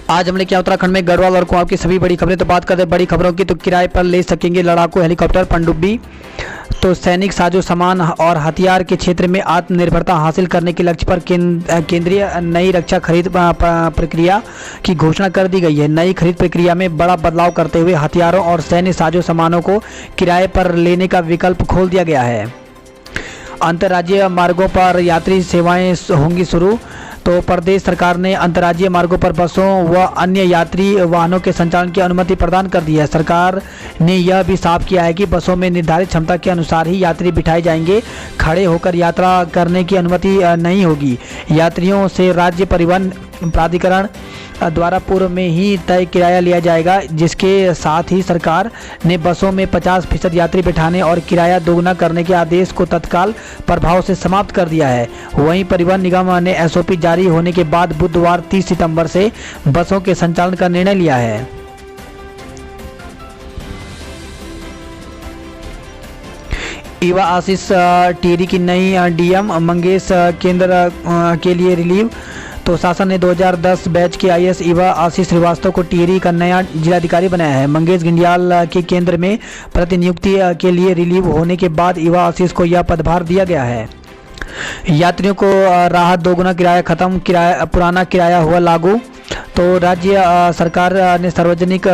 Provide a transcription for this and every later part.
आज हमने क्या उत्तराखंड में गढ़वाल और कुमाऊं की सभी बड़ी खबरें। तो बात करते हैं बड़ी खबरों की। तो किराए पर ले सकेंगे लड़ाकू हेलीकॉप्टर पनडुब्बी। तो सैनिक साजो सामान और हथियार के क्षेत्र में आत्मनिर्भरता हासिल करने के लक्ष्य पर केंद्रीय नई रक्षा खरीद प्रक्रिया की घोषणा कर दी गई है। नई खरीद प्रक्रिया में बड़ा बदलाव करते हुए हथियारों और सैन्य साजो सामानों को किराए पर लेने का विकल्प खोल दिया गया है। अंतर्राज्यीय मार्गों पर यात्री सेवाएं होंगी शुरू। तो प्रदेश सरकार ने अंतर्राज्यीय मार्गों पर बसों व अन्य यात्री वाहनों के संचालन की अनुमति प्रदान कर दी है। सरकार ने यह भी साफ किया है कि बसों में निर्धारित क्षमता के अनुसार ही यात्री बिठाए जाएंगे। खड़े होकर यात्रा करने की अनुमति नहीं होगी। यात्रियों से राज्य परिवहन प्राधिकरण द्वारा पूर्व में ही तय किराया लिया जाएगा, जिसके साथ ही सरकार ने बसों में 50% यात्री बिठाने और किराया दोगुना करने के आदेश को तत्काल प्रभाव से समाप्त कर दिया है। वहीं परिवहन निगम ने एसओपी जारी होने के बाद बुधवार 30 सितंबर से बसों के संचालन का निर्णय लिया है। ईवा आशीष टिहरी की नई डीएम मंगेश केंद्र के लिए रिलीव। तो शासन ने 2010 बैच के आईएएस ईवा आशीष श्रीवास्तव को टिहरी का नया जिलाधिकारी बनाया है। मंगेश घिंडियाल के केंद्र में प्रतिनियुक्ति के लिए रिलीव होने के बाद ईवा आशीष को यह पदभार दिया गया है। यात्रियों को राहत, दोगुना किराया खत्म, पुराना किराया हुआ लागू। तो राज्य सरकार ने सार्वजनिक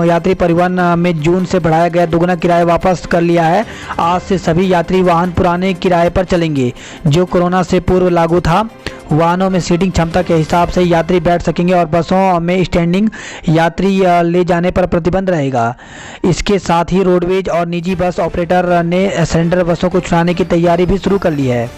यात्री परिवहन में जून से बढ़ाया गया दोगुना किराया वापस कर लिया है। आज से सभी यात्री वाहन पुराने किराए पर चलेंगे, जो कोरोना से पूर्व लागू था। वाहनों में सीटिंग क्षमता के हिसाब से यात्री बैठ सकेंगे और बसों में स्टैंडिंग यात्री ले जाने पर प्रतिबंध रहेगा। इसके साथ ही रोडवेज और निजी बस ऑपरेटर ने सरेंडर बसों को चलाने की तैयारी भी शुरू कर ली है।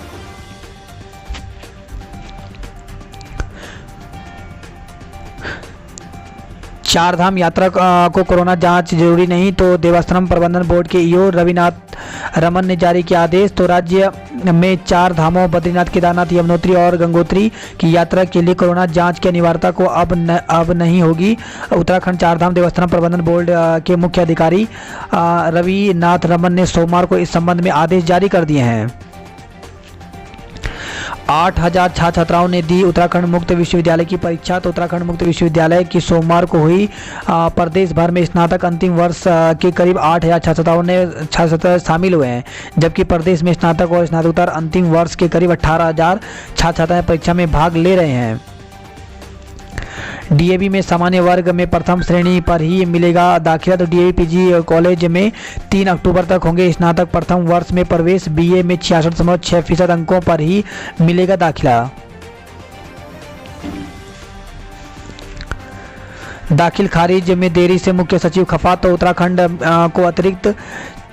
चार धाम यात्रा को कोरोना जांच जरूरी नहीं। तो देवस्थानम प्रबंधन बोर्ड के ईओ रविनाथ रमन ने जारी किया आदेश। तो राज्य में चार धामों बद्रीनाथ, केदारनाथ, यमुनोत्री और गंगोत्री की यात्रा के लिए कोरोना जांच की अनिवार्यता को अब नहीं होगी। उत्तराखंड चार धाम देवस्थानम प्रबंधन बोर्ड के मुख्य अधिकारी रविनाथ रमन ने सोमवार को इस संबंध में आदेश जारी कर दिए हैं। 8000 छात्र छात्राओं ने दी उत्तराखंड मुक्त विश्वविद्यालय की परीक्षा। तो उत्तराखंड मुक्त विश्वविद्यालय की सोमवार को हुई प्रदेश भर में स्नातक अंतिम वर्ष के करीब 8000 छात्र शामिल हुए हैं, जबकि प्रदेश में स्नातक और स्नातकोत्तर अंतिम वर्ष के करीब 18000 छात्र छात्राएं परीक्षा में भाग ले रहे हैं। डीएवी में सामान्य वर्ग में प्रथम श्रेणी पर ही मिलेगा दाखिला। तो डीएवी पीजी कॉलेज में 3 अक्टूबर तक होंगे स्नातक प्रथम वर्ष में प्रवेश। बीए में 66.6% अंकों पर ही मिलेगा दाखिला। दाखिल खारिज में देरी से मुख्य सचिव खफा। तो उत्तराखंड को अतिरिक्त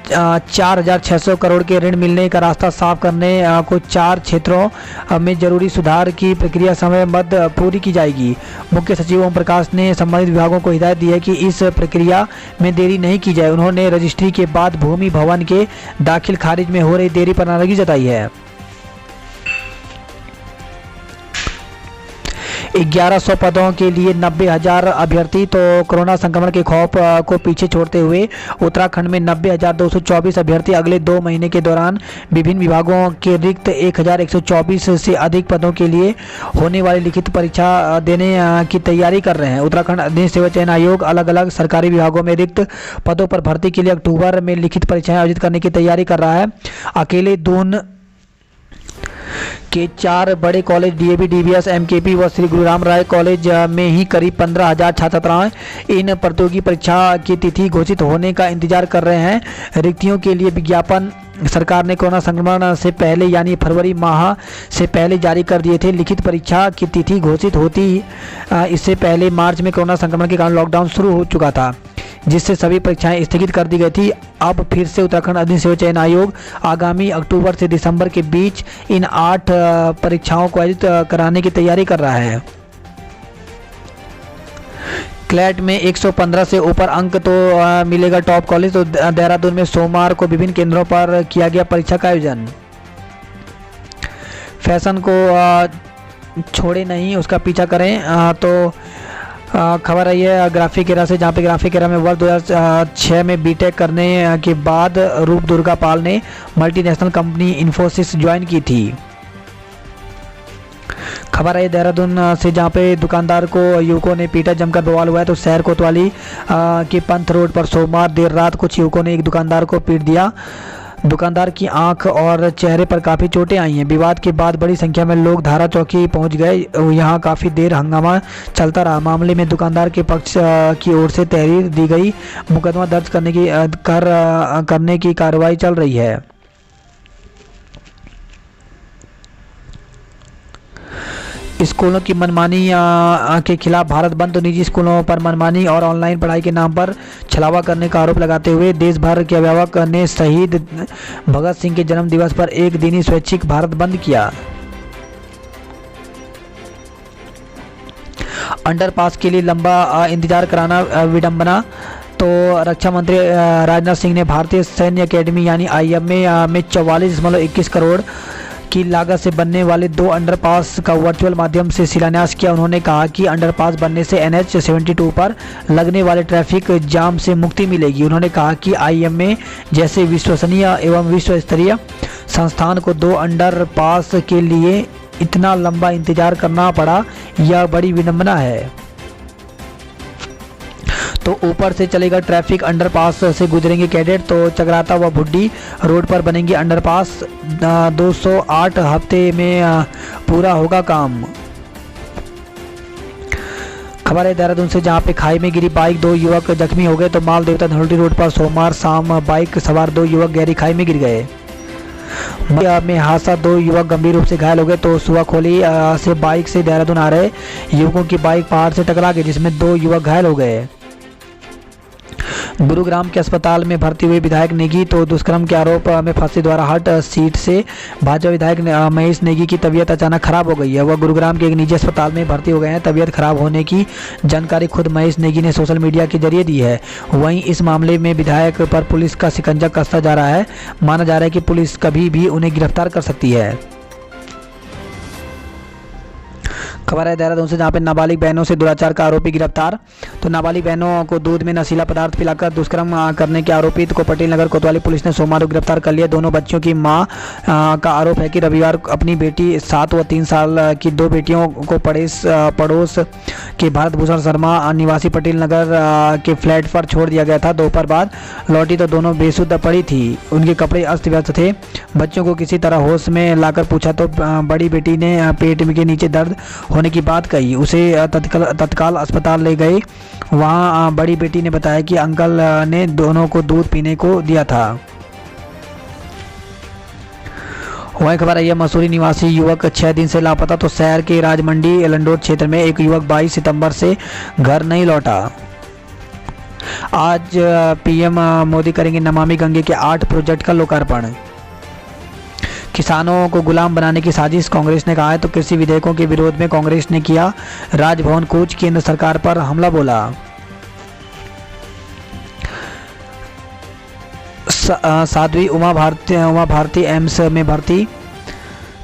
4600 करोड़ के ऋण मिलने का रास्ता साफ करने को 4 क्षेत्रों में जरूरी सुधार की प्रक्रिया समयबद्ध पूरी की जाएगी। मुख्य सचिव ओम प्रकाश ने संबंधित विभागों को हिदायत दी है कि इस प्रक्रिया में देरी नहीं की जाए। उन्होंने रजिस्ट्री के बाद भूमि भवन के दाखिल खारिज में हो रही देरी पर नाराजगी जताई है। 1100 पदों के लिए 90,000 अभ्यर्थी। तो कोरोना संक्रमण के खौफ को पीछे छोड़ते हुए उत्तराखंड में 90,224 अभ्यर्थी अगले 2 महीने के दौरान विभिन्न विभागों के रिक्त 1124 से अधिक पदों के लिए होने वाली लिखित परीक्षा देने की तैयारी कर रहे हैं। उत्तराखंड अधीन सेवा चयन आयोग अलग अलग सरकारी विभागों में रिक्त पदों पर भर्ती के लिए अक्टूबर में लिखित परीक्षाएं आयोजित करने की तैयारी कर रहा है। अकेले दून के 4 बड़े कॉलेज डीएवी, डीवीएस, एमकेपी व श्री गुरु राम राय कॉलेज में ही करीब 15,000 छात्र छात्राएं इन प्रतियोगी परीक्षा की तिथि घोषित होने का इंतजार कर रहे हैं। रिक्तियों के लिए विज्ञापन सरकार ने कोरोना संक्रमण से पहले यानी फरवरी माह से पहले जारी कर दिए थे। लिखित परीक्षा की तिथि घोषित होती इससे पहले मार्च में कोरोना संक्रमण के कारण लॉकडाउन शुरू हो चुका था, जिससे सभी परीक्षाएं स्थगित कर दी गई थी। अब फिर से उत्तराखंड अधीन सेवा चयन आयोग आगामी अक्टूबर से दिसंबर के बीच इन 8 परीक्षाओं को आयोजित कराने की तैयारी कर रहा है। क्लैट में 115 से ऊपर अंक तो मिलेगा टॉप कॉलेज। तो देहरादून में सोमवार को विभिन्न केंद्रों पर किया गया परीक्षा का आयोजन। फैशन को छोड़े नहीं, उसका पीछा करें। तो खबर आई है ग्राफिक एरा से, जहाँ पे ग्राफिक एरा में वर्ष 2006 में बीटेक करने के बाद रूप दुर्गा पाल ने मल्टीनेशनल कंपनी इन्फोसिस ज्वाइन की थी। खबर है देहरादून से, जहां पे दुकानदार को युवकों ने पीटा, जमकर बवाल हुआ है। तो शहर कोतवाली के पंथ रोड पर सोमवार देर रात कुछ युवकों ने एक दुकानदार को पीट दिया। दुकानदार की आंख और चेहरे पर काफ़ी चोटें आई हैं। विवाद के बाद बड़ी संख्या में लोग धारा चौकी पहुंच गए। यहां काफ़ी देर हंगामा चलता रहा। मामले में दुकानदार के पक्ष की ओर से तहरीर दी गई। मुकदमा दर्ज करने की कार्रवाई चल रही है। स्कूलों की मनमानी के खिलाफ भारत बंद। तो निजी स्कूलों पर मनमानी और ऑनलाइन पढ़ाई के नाम पर छलावा करने का आरोप लगाते हुए देश भर के अभिभावक ने शहीद भगत सिंह के जन्म दिवस पर एक दिनी स्वैच्छिक भारत बंद किया। अंडरपास के लिए लंबा इंतजार कराना विडंबना। तो रक्षा मंत्री राजनाथ सिंह ने भारतीय सैन्य अकेडमी यानी IMA में 44.21 करोड़ की लागत से बनने वाले 2 अंडरपास का वर्चुअल माध्यम से शिलान्यास किया। उन्होंने कहा कि अंडरपास बनने से NH 72 पर लगने वाले ट्रैफिक जाम से मुक्ति मिलेगी। उन्होंने कहा कि IMA जैसे विश्वसनीय एवं विश्व स्तरीय संस्थान को 2 अंडरपास के लिए इतना लंबा इंतजार करना पड़ा, यह बड़ी विडंबना है। तो ऊपर से चलेगा ट्रैफिक, अंडरपास से गुजरेंगे कैडेट। तो चकराता व भुड्डी रोड पर बनेंगे अंडरपास। 208 हफ्ते में पूरा होगा काम। खबर है देहरादून से, जहां पे खाई में गिरी बाइक, 2 युवक जख्मी हो गए। तो माल देवता धनोल्टी रोड पर सोमवार शाम बाइक सवार 2 युवक गहरी खाई में गिर गए। में हादसा, 2 युवक गंभीर रूप से घायल हो गए। तो सुवाखोली से बाइक से देहरादून आ रहे युवकों की बाइक पहाड़ से टकरा गई, जिसमें 2 युवक घायल हो गए। गुरुग्राम के अस्पताल में भर्ती हुए विधायक नेगी। तो दुष्कर्म के आरोप में फंसे द्वारा हट सीट से भाजपा विधायक महेश नेगी की तबीयत अचानक खराब हो गई है। वह गुरुग्राम के एक निजी अस्पताल में भर्ती हो गए हैं। तबीयत खराब होने की जानकारी खुद महेश नेगी ने सोशल मीडिया के जरिए दी है। वहीं इस मामले में विधायक पर पुलिस का शिकंजा कसता जा रहा है। माना जा रहा है कि पुलिस कभी भी उन्हें गिरफ्तार कर सकती है। खबर है देहरादून से, जहाँ पे नाबालिग बहनों से दुराचार का आरोपी गिरफ्तार। तो नाबालिग बहनों को दूध में नशीला पदार्थ पिलाकर दुष्कर्म करने के आरोपित को पटेल नगर कोतवाली पुलिस ने सोमवार को गिरफ्तार कर लिया। दोनों बच्चियों की मां का आरोप है कि रविवार को अपनी बेटी 7 व 3 साल की 2 बेटियों को पड़ोस के भारत भूषण शर्मा निवासी पटेल नगर के फ्लैट पर छोड़ दिया गया था। दोपहर बाद लौटी तो दोनों बेसुध पड़ी थी। उनके कपड़े अस्त व्यस्त थे। बच्चों को किसी तरह होश में लाकर पूछा तो बड़ी बेटी ने पेट के नीचे दर्द होने की बात कही। उसे तत्काल अस्पताल ले गए। वहां बड़ी बेटी ने बताया कि अंकल ने दोनों को दूध पीने को दिया था। वही खबर है मसूरी निवासी युवक 6 दिन से लापता। तो शहर के राजमंडी लंडोर क्षेत्र में एक युवक 22 सितंबर से घर नहीं लौटा। आज PM मोदी करेंगे नमामि गंगे के 8 प्रोजेक्ट का लोकार्पण। किसानों को गुलाम बनाने की साजिश, कांग्रेस ने कहा है। तो कृषि विधेयकों के विरोध में कांग्रेस ने किया राजभवन कूच, केंद्र सरकार पर हमला बोला। साध्वी उमा भारती एम्स में भर्ती।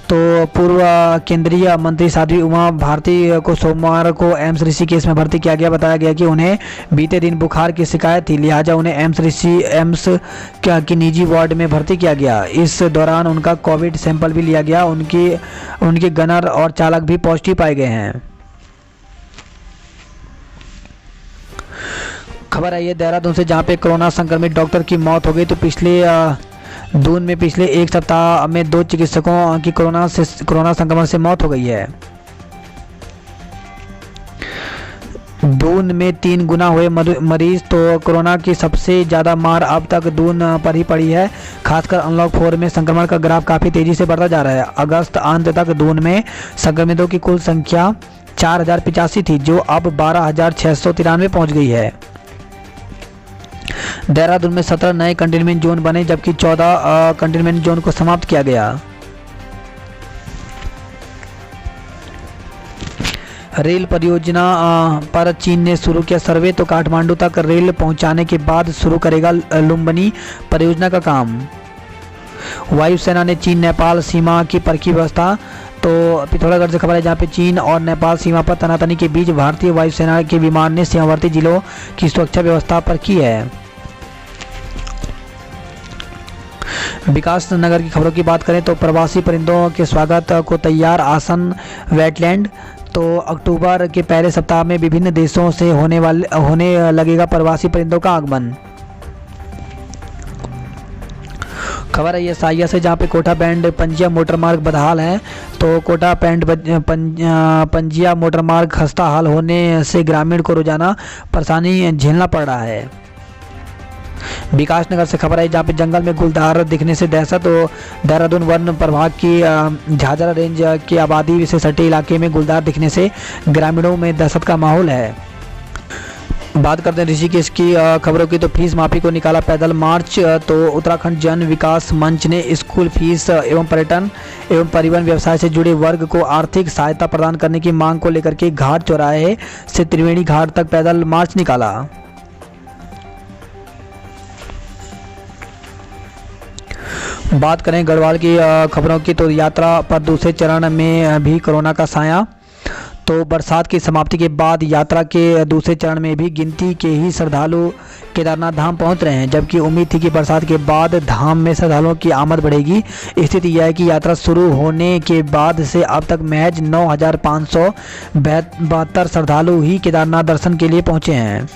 तो पूर्व केंद्रीय मंत्री साध्वी उमा भारती को सोमवार को एम्स ऋषिकेश में भर्ती किया गया। बताया गया कि उन्हें बीते दिन बुखार की शिकायत थी, लिहाजा उन्हें एम्स की निजी वार्ड में भर्ती किया गया। इस दौरान उनका कोविड सैंपल भी लिया गया। उनके गनर और चालक भी पॉजिटिव पाए गए हैं। खबर है ये देहरादून से, जहां पे कोरोना संक्रमित डॉक्टर की मौत हो गई। तो दून में पिछले 1 सप्ताह में 2 चिकित्सकों की कोरोना संक्रमण से मौत हो गई है। दून में 3 गुना हुए मरीज। तो कोरोना की सबसे ज़्यादा मार अब तक दून पर ही पड़ी है। खासकर अनलॉक 4 में संक्रमण का ग्राफ काफ़ी तेज़ी से बढ़ता जा रहा है। अगस्त अंत तक दून में संक्रमितों की कुल संख्या 4085 थी, जो अब 12693 पहुँच गई है। देहरादून में 17 नए कंटेनमेंट जोन बने, जबकि 14 कंटेनमेंट जोन को समाप्त किया गया। रेल परियोजना पर चीन ने शुरू किया सर्वे। तो काठमांडू तक रेल पहुंचाने के बाद शुरू करेगा लुम्बिनी परियोजना का काम। वायुसेना ने चीन नेपाल सीमा की परखी व्यवस्था। तो पिथौरागढ़ से खबर है, जहाँ पे चीन और नेपाल सीमा पर तनातनी के बीच भारतीय वायुसेना के विमान ने सीमावर्ती जिलों की सुरक्षा व्यवस्था पर की है। विकास नगर की खबरों की बात करें तो प्रवासी परिंदों के स्वागत को तैयार आसन वेटलैंड। तो अक्टूबर के पहले सप्ताह में विभिन्न देशों से होने लगेगा प्रवासी परिंदों का आगमन। खबर है ये साइया से, जहाँ पे कोटा बैंड पंजिया मोटर मार्ग बदहाल है। तो कोटा बैंड पंजिया मोटर मार्ग खस्ता हाल होने से ग्रामीण को रोजाना परेशानी झेलना पड़ रहा है। विकास नगर से खबर है, जहाँ पे जंगल में गुलदार दिखने से दहशत। तो देहरादून वन प्रभाग की झाझरा रेंज की आबादी से सटे इलाके में गुलदार दिखने से ग्रामीणों में दहशत का माहौल है। बात करते हैं ऋषिकेश की खबरों की। तो फीस माफी को निकाला पैदल मार्च। तो उत्तराखंड जन विकास मंच ने स्कूल फीस एवं पर्यटन एवं परिवहन व्यवसाय से जुड़े वर्ग को आर्थिक सहायता प्रदान करने की मांग को लेकर के घाट चौराहे से त्रिवेणी घाट तक पैदल मार्च निकाला। बात करें गढ़वाल की खबरों की। तो यात्रा पर दूसरे चरण में भी कोरोना का साया। तो बरसात की समाप्ति के बाद यात्रा के दूसरे चरण में भी गिनती के ही श्रद्धालु केदारनाथ धाम पहुंच रहे हैं, जबकि उम्मीद थी कि बरसात के बाद धाम में श्रद्धालुओं की आमद बढ़ेगी। स्थिति यह है कि यात्रा शुरू होने के बाद से अब तक महज 9,572 श्रद्धालु ही केदारनाथ दर्शन के लिए पहुंचे हैं।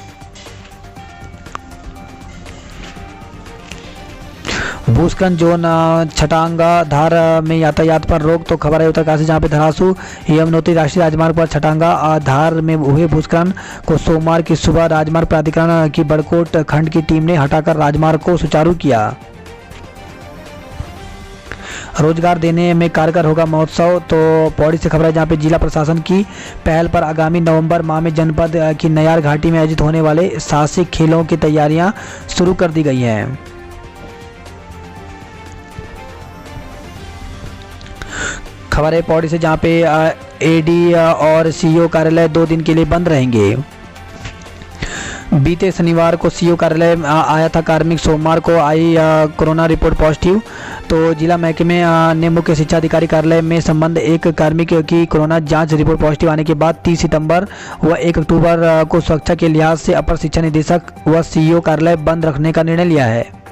भूस्खलन जोन छटांगा धार में यातायात पर रोक। तो खबर है उत्तरकाशी, जहाँ पे धरासू यमुनोत्री राष्ट्रीय राजमार्ग पर छटांगा धार में हुए भूस्खलन को सोमवार की सुबह राजमार्ग प्राधिकरण की बड़कोट खंड की टीम ने हटाकर राजमार्ग को सुचारू किया। रोजगार देने में कारगर होगा महोत्सव। तो पौड़ी से खबर है, जहाँ पे जिला प्रशासन की पहल पर आगामी नवंबर माह में जनपद की नयार घाटी में आयोजित होने वाले साहसिक खेलों की तैयारियां शुरू कर दी गई हैं। खबर है पौड़ी से, जहाँ पे एडी और सीईओ कार्यालय 2 दिन के लिए बंद रहेंगे। बीते शनिवार को सीईओ कार्यालय आया था कार्मिक, सोमवार को आई कोरोना रिपोर्ट पॉजिटिव। तो जिला महकमे ने मुख्य शिक्षा अधिकारी कार्यालय में संबंध एक कार्मिक की कोरोना जांच रिपोर्ट पॉजिटिव आने के बाद 30 सितंबर व 1 अक्टूबर को सुरक्षा के लिहाज से अपर शिक्षा निदेशक व सीईओ कार्यालय बंद रखने का निर्णय लिया है।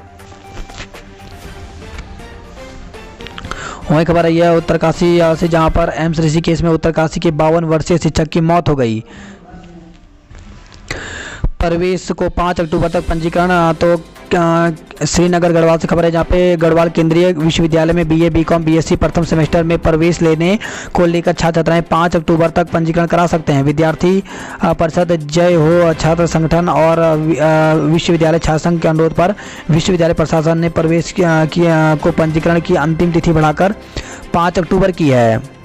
वहीं खबर आई है उत्तरकाशी से, जहां पर एम्स ऋषिकेश में उत्तरकाशी के 52 वर्षीय शिक्षक की मौत हो गई। प्रवेश को 5 अक्टूबर तक पंजीकरण। तो श्रीनगर गढ़वाल से खबर है, जहाँ पे गढ़वाल केंद्रीय विश्वविद्यालय में बीए बीकॉम बीएससी प्रथम सेमेस्टर में प्रवेश लेने को लेकर छात्र छात्राएं 5 अक्टूबर तक पंजीकरण करा सकते हैं। विद्यार्थी परिषद, जय हो छात्र संगठन और विश्वविद्यालय छात्र संघ के अनुरोध पर विश्वविद्यालय प्रशासन ने प्रवेश को पंजीकरण की अंतिम तिथि बढ़ाकर 5 अक्टूबर की है।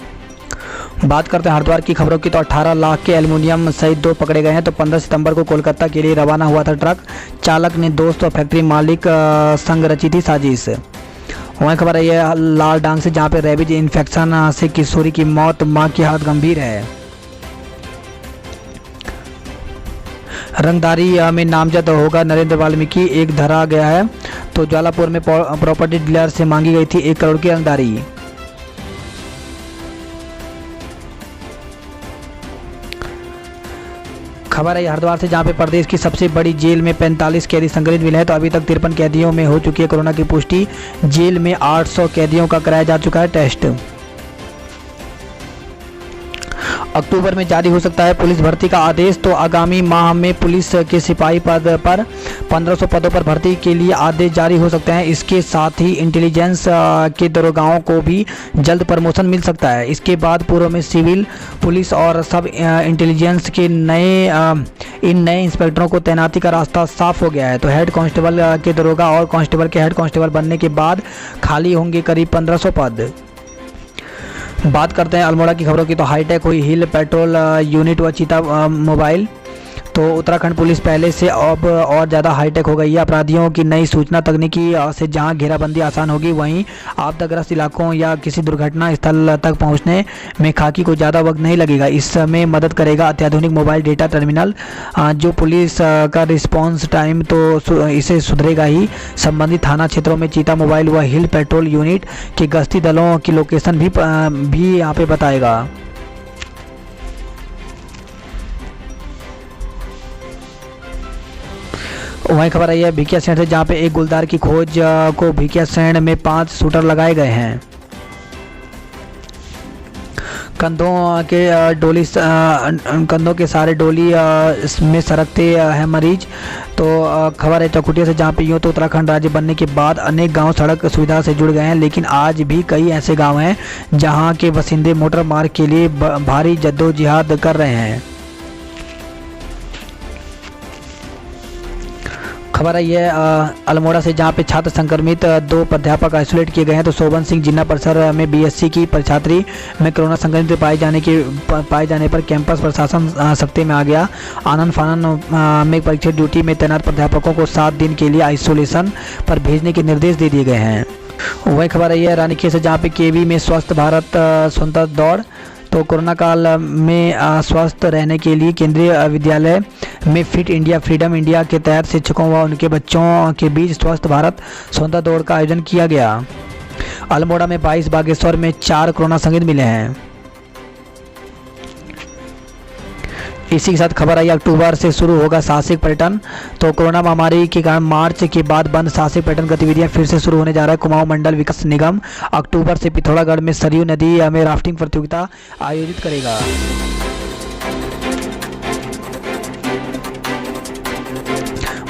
बात करते हैं हरिद्वार की खबरों की। तो 18 लाख के एल्युमिनियम सहित 2 पकड़े गए हैं। तो 15 सितंबर को कोलकाता के लिए रवाना हुआ था ट्रक, चालक ने दोस्त और फैक्ट्री मालिक संग रची थी साजिश। वहीं खबर है ये लाल डांग से, जहां पे रेबीज इन्फेक्शन से किशोरी की मौत, मां की हालत गंभीर है। रंगदारी में नामजद होगा नरेंद्र वाल्मीकि, एक धरा गया है। तो ज्वालापुर में प्रॉपर्टी डीलर से मांगी गई थी 1 करोड़ की रंगदारी। खबर है हरिद्वार से, जहां पे प्रदेश की सबसे बड़ी जेल में 45 कैदी संक्रमित मिले हैं। तो अभी तक 53 कैदियों में हो चुकी है कोरोना की पुष्टि। जेल में 800 कैदियों का कराया जा चुका है टेस्ट। अक्टूबर में जारी हो सकता है पुलिस भर्ती का आदेश। तो आगामी माह में पुलिस के सिपाही पद पर 1500 पदों पर भर्ती के लिए आदेश जारी हो सकते हैं। इसके साथ ही इंटेलिजेंस के दरोगाओं को भी जल्द प्रमोशन मिल सकता है। इसके बाद पूर्व में सिविल पुलिस और सब इंटेलिजेंस के इन नए इंस्पेक्टरों को तैनाती का रास्ता साफ हो गया है। तो हेड कांस्टेबल के दरोगा और कांस्टेबल के हेड कांस्टेबल बनने के बाद खाली होंगे करीब 1500 पद। बात करते हैं अल्मोड़ा की खबरों की। तो हाईटेक हुई हिल पेट्रोल यूनिट व चीता मोबाइल। तो उत्तराखंड पुलिस पहले से अब और ज़्यादा हाईटेक हो गई है। अपराधियों की नई सूचना तकनीकी से जहां घेराबंदी आसान होगी, वहीं आपदाग्रस्त इलाकों या किसी दुर्घटना स्थल तक पहुंचने में खाकी को ज़्यादा वक्त नहीं लगेगा। इसमें मदद करेगा अत्याधुनिक मोबाइल डेटा टर्मिनल, जो पुलिस का रिस्पॉन्स टाइम तो इसे सुधरेगा ही। संबंधित थाना क्षेत्रों में चीता मोबाइल व हिल पेट्रोल यूनिट के गश्ती दलों की लोकेशन भी यहाँ पे बताएगा। वहीं खबर आई है भिकियासैंण से, जहां पे एक गुलदार की खोज को भिकियासैंण में 5 शूटर लगाए गए हैं। कंधों के सारे डोली में सरकते हैं मरीज। तो खबर है चौकुटिया से, जहाँ पे यूँ तो उत्तराखंड राज्य बनने के बाद अनेक गांव सड़क सुविधा से जुड़ गए हैं, लेकिन आज भी कई ऐसे गांव हैं जहां के बासिंदे मोटर मार्ग के लिए भारी जद्दोजहद कर रहे हैं। खबर आई है अल्मोड़ा से, जहां पे छात्र संक्रमित 2 प्राध्यापक आइसोलेट किए गए हैं। तो शोभन सिंह जिन्ना परिसर में बीएससी की छात्री में कोरोना संक्रमित पाए जाने पर कैंपस प्रशासन सख्ती में आ गया। आनन फानन में परीक्षा ड्यूटी में तैनात प्राध्यापकों को 7 दिन के लिए आइसोलेशन पर भेजने के निर्देश दे दिए गए हैं। वही खबर आई है रानीखेत से, जहाँ पे केवी में स्वस्थ भारत स्वतंत्रता दौड़। तो कोरोना काल में स्वस्थ रहने के लिए केंद्रीय विद्यालय में फिट इंडिया फ्रीडम इंडिया के तहत शिक्षकों व उनके बच्चों के बीच स्वस्थ भारत स्वतंत्रता दौड़ का आयोजन किया गया। अल्मोड़ा में 22, बागेश्वर में 4 कोरोना संक्रमित मिले हैं। इसी के साथ खबर आई अक्टूबर से शुरू होगा साहसिक पर्यटन। तो कोरोना महामारी के कारण मार्च के बाद बंद साहसिक पर्यटन गतिविधियां फिर से शुरू होने जा रहा है। कुमाऊं मंडल विकास निगम अक्टूबर से पिथौरागढ़ में सरयू नदी में राफ्टिंग प्रतियोगिता आयोजित करेगा।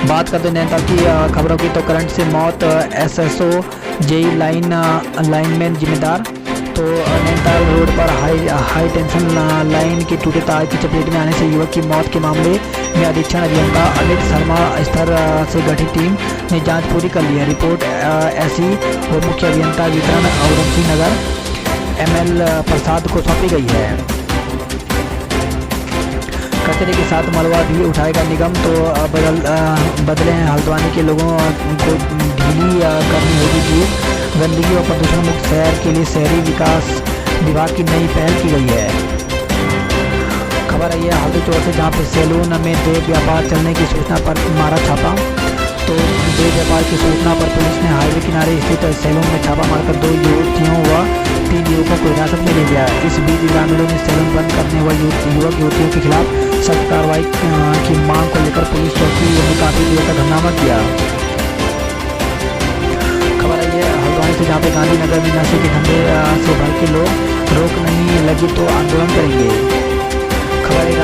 बात करते हैं नैनीताल की खबरों की। तो करंट से मौत, एसएसओ जेई लाइनमैन जिम्मेदार। तो नैनीताल रोड पर हाई टेंशन लाइन के टूटे तार की चपेट में आने से युवक की मौत के मामले में अधीक्षण अभियंता अमित शर्मा स्तर से गठित टीम ने जांच पूरी कर ली है। रिपोर्ट ऐसी वो मुख्य अभियंता वितरण उधमसिंह नगर ML प्रसाद को सौंपी गई है। कचरे के साथ मलबा भी उठाएगा निगम। तो बदले हल्द्वानी के लोगों को ढीली करनी होगी जीप। गंदगी और प्रदूषण मुक्त शहर के लिए शहरी विकास विभाग की नई पहल की गई है। खबर आई है हल्दी चौक से, जहाँ पे सैलून में देह व्यापार चलने की सूचना पर मारा छापा। तो देह व्यापार की सूचना पर पुलिस ने हाईवे किनारे स्थित सैलून में छापा मारकर 2 युवतियों व 3 युवकों को हिरासत में ले लिया। इस बीच ग्रामीणों ने सैलून बंद करने व युवक युवतियों के खिलाफ सख्त कार्रवाई की मांग को लेकर पुलिस चौकी में काफी देर तक हंगामा किया। खबर आई है हल्द्वानी से, जहाँ पे गांधीनगर में नशे के धंधे से भर के लोग रोक नहीं लगी तो आंदोलन करेंगे। खबर है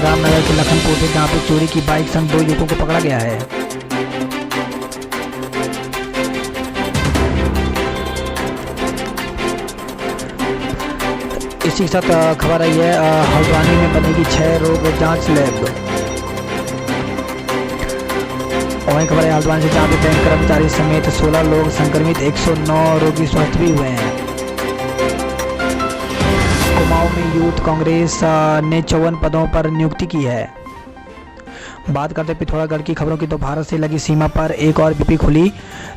रामनगर के लखनपुर से, जहाँ पे चोरी की बाइक संग 2 युवकों को पकड़ा गया है। इसी के साथ खबर आई है हल्द्वानी में बनेगी 6 रोग जांच लैब। वहीं खबर है हल्द्वानी से, जहाँ पे बैंक कर्मचारी समेत 16 लोग संक्रमित, 109 रोगी स्वस्थ भी हुए हैं। कुमाऊं में यूथ कांग्रेस ने 54 पदों पर नियुक्ति की है। बात करते पिथौरागढ़ की खबरों की। तो भारत से लगी सीमा पर एक और बीपी खुली।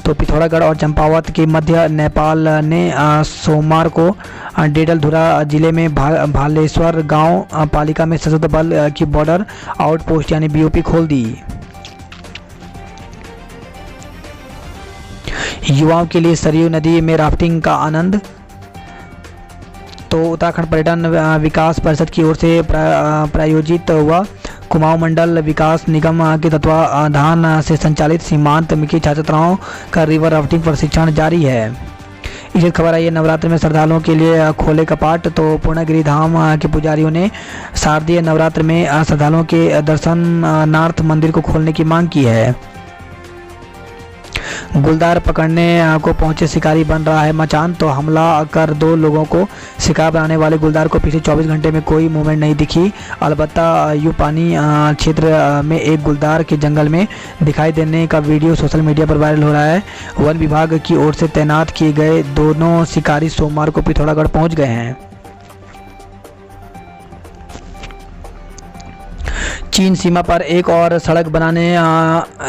तो पिथौरागढ़ और चंपावत के मध्य नेपाल ने सोमवार को डेडलधुरा जिले में भालेश्वर गांव पालिका में सशस्त्र बल की बॉर्डर आउटपोस्ट यानी BOP खोल दी। युवाओं के लिए सरयू नदी में राफ्टिंग का आनंद। तो उत्तराखंड पर्यटन विकास परिषद की ओर से प्रायोजित हुआ कुमाऊं मंडल विकास निगम के तत्वाधान से संचालित सीमांत की छात्राओं का रिवर राफ्टिंग प्रशिक्षण जारी है। इसी खबर आई है नवरात्र में श्रद्धालुओं के लिए खोले कपाट। तो पूर्णगिरी धाम के पुजारियों ने शारदीय नवरात्र में श्रद्धालुओं के दर्शनार्थ मंदिर को खोलने की मांग की है। गुलदार पकड़ने को पहुंचे शिकारी बन रहा है मचान। तो हमला कर 2 लोगों को शिकार बनाने वाले गुलदार को पिछले 24 घंटे में कोई मूवमेंट नहीं दिखी। अलबत्ता यूपानी क्षेत्र में एक गुलदार के जंगल में दिखाई देने का वीडियो सोशल मीडिया पर वायरल हो रहा है। वन विभाग की ओर से तैनात किए गए दोनों शिकारी सोमवार को पिथौरागढ़ पहुंच गए हैं। चीन सीमा पर एक और सड़क बनाने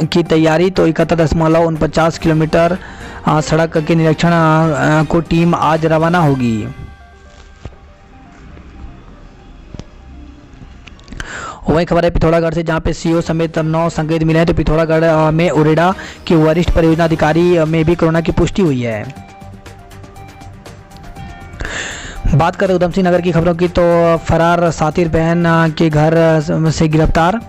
की तैयारी। तो 71.49 किलोमीटर सड़क के निरीक्षण को टीम आज रवाना होगी। वही खबर है पिथौरागढ़ से, जहां पे CO समेत 9 संक्रमित मिले हैं। तो पिथौरागढ़ में उरेडा के वरिष्ठ परियोजना अधिकारी में भी कोरोना की पुष्टि हुई है। बात करें उधमसिंह नगर की खबरों की। तो फरार सातिर बहन के घर से गिरफ्तार।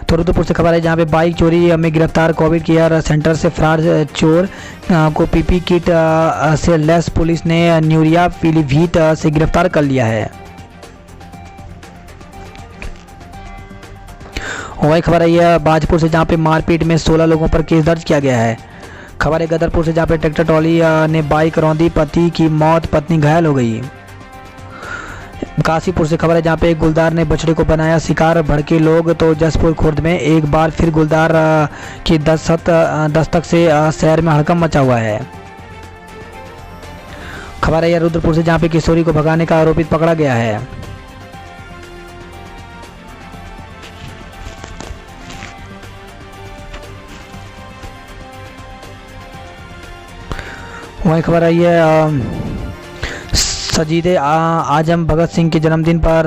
तो रुद्रपुर से खबर है जहां पे बाइक चोरी में गिरफ्तार कोविड केयर सेंटर से फरार चोर को पीपी किट से लैस पुलिस ने न्यूरिया पीलीभीत से गिरफ्तार कर लिया है। वही खबर है यह बाजपुर से जहां पे मारपीट में 16 लोगों पर केस दर्ज किया गया है। खबर है गदरपुर से जहां पे ट्रैक्टर ट्रॉली ने बाइक रौंदी, पति की मौत, पत्नी घायल हो गई। काशीपुर से खबर है जहां पे एक गुलदार ने बछड़े को बनाया शिकार, भड़के लोग। तो जसपुर खुर्द में एक बार फिर गुलदार की दस्तक से शहर में हड़कंप मचा हुआ है। खबर है यह रुद्रपुर से जहां पे किशोरी को भगाने का आरोपित पकड़ा गया है। वही खबर है यह शहीद आजम भगत सिंह के जन्मदिन पर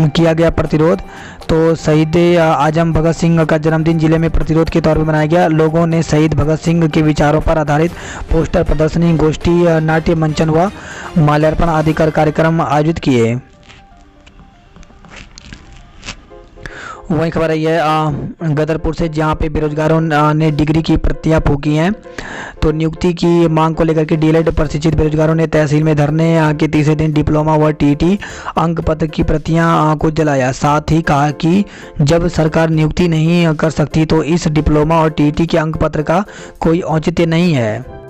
किया गया प्रतिरोध। तो शहीद आजम भगत सिंह का जन्मदिन जिले में प्रतिरोध के तौर पर मनाया गया। लोगों ने शहीद भगत सिंह के विचारों पर आधारित पोस्टर प्रदर्शनी, गोष्ठी, नाट्य मंचन व माल्यार्पण आदि कार्यक्रम आयोजित किए। वही खबर है यह गदरपुर से जहां पे बेरोजगारों ने डिग्री की प्रतियां फूकी हैं। तो नियुक्ति की मांग को लेकर के डीएलएड प्रशिक्षित बेरोजगारों ने तहसील में धरने के तीसरे दिन डिप्लोमा व टीटी अंक पत्र की प्रतियां को जलाया। साथ ही कहा कि जब सरकार नियुक्ति नहीं कर सकती तो इस डिप्लोमा और टीटी के अंक पत्र का कोई औचित्य नहीं है।